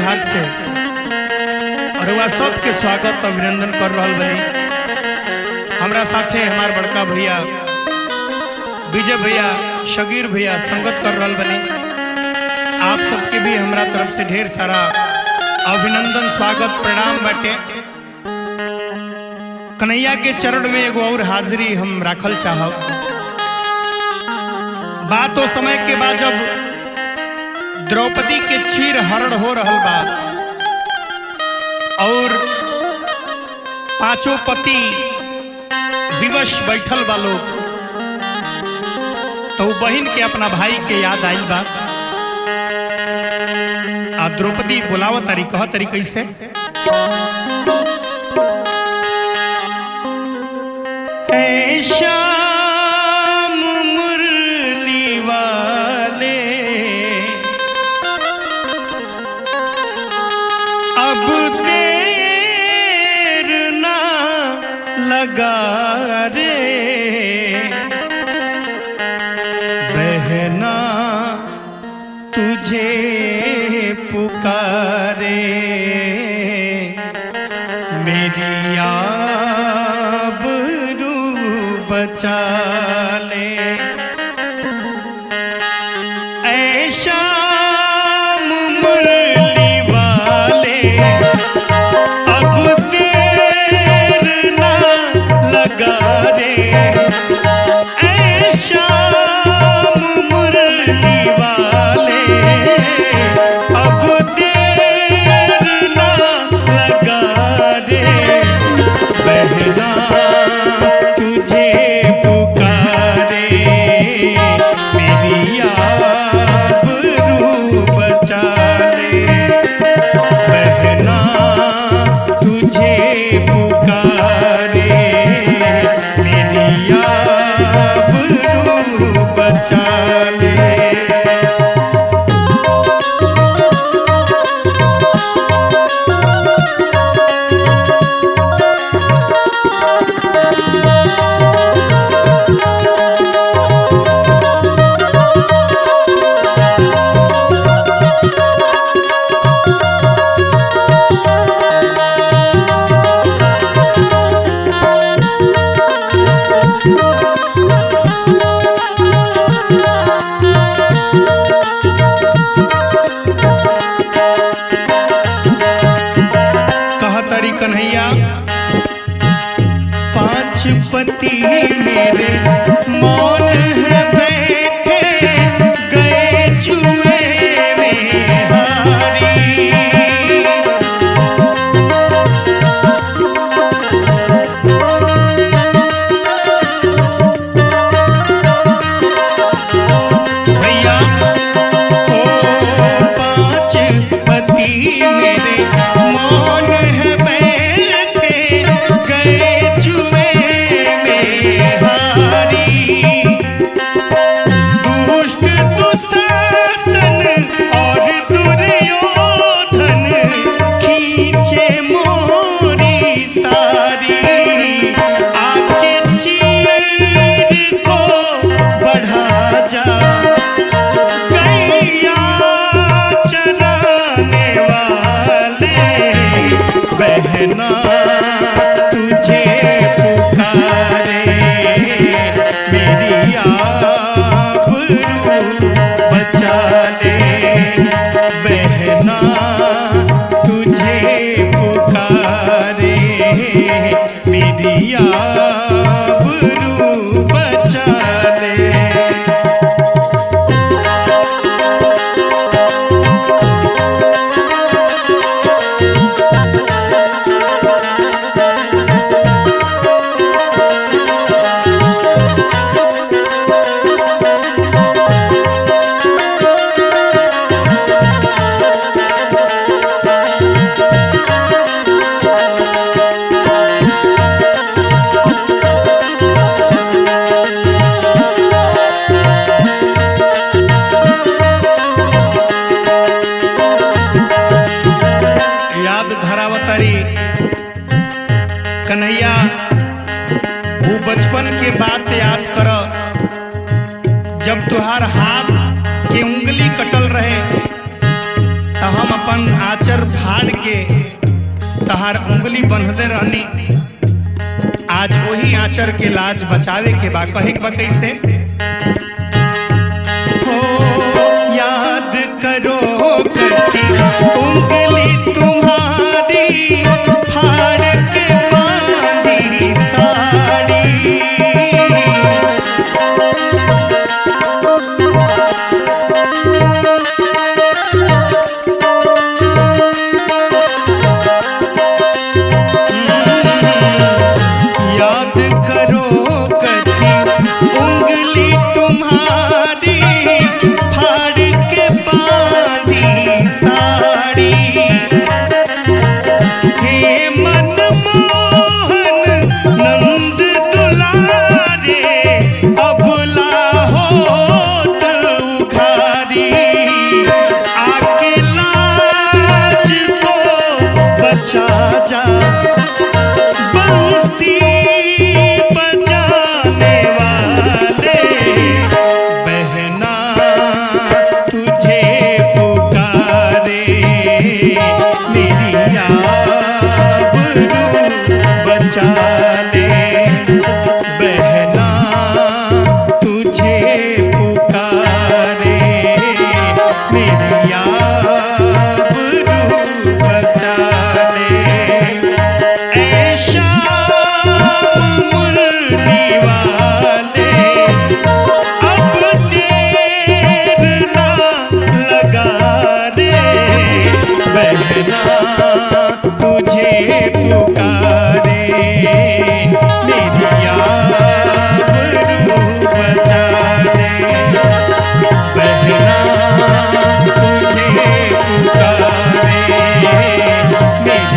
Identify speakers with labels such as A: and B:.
A: घाट से और वह सबके स्वागत अभिनंदन कर रहा बनी। हमारा साथे हमार बड़का भैया विजय भैया शगीर भैया संगत कर रहा बनी। आप सबके भी हमारा तरफ से ढेर सारा अभिनंदन स्वागत प्रणाम बाटे। कन्हैया के चरण में एगो और हाजिरी हम राखल चाहब। बात उस समय के बाद जब द्रौपदी के चीर हरण हो रहल बा और पांचों पति विवश बैठल बा लोग, तो बहन के अपना भाई के याद आइल बा। आ द्रौपदी बुलाव तारी कह तारी कैसे श्याम मुरली वाले अब देर ना लगा रे बहना तुझे पुकारे मेरी बचा ले। ऐ श्याम मुरली वाले अब देर ना लगा रे। ऐ श्याम मुरली वाले अब देर ना लगा रे बहना कन्हैया पांच पति मेरे मौन है बैठे गए जुए में हारी। भैया ओ पांच पति मेरे मौन है बहना तुझे पुकारे मेरी आबरू बचा ले। बहना तुझे पुकारे मेरी आबरू बचा ले। कन्हैया वो बचपन के बात याद कर, जब तुहार हाथ के उंगली कटल रहे तो हम अपन आचर फाड़ के तहार उंगली बंधले रहनी, आज वही आचर के लाज बचावे के बा। कहे के बा कैसे? हो याद करो कटी उंगली तुम्हारी, फाड़ के बांधी साड़ी। जा बंसी बजाने वाले, बहना तुझे पुकारे, मेरी आबरू बचा ले। बहना तुझे पुकारे, मेरी आबरू बचा ले। तुझे पुकारे, मेरी आबरू बचा ले। बहना तुझे पुकारे, मेरी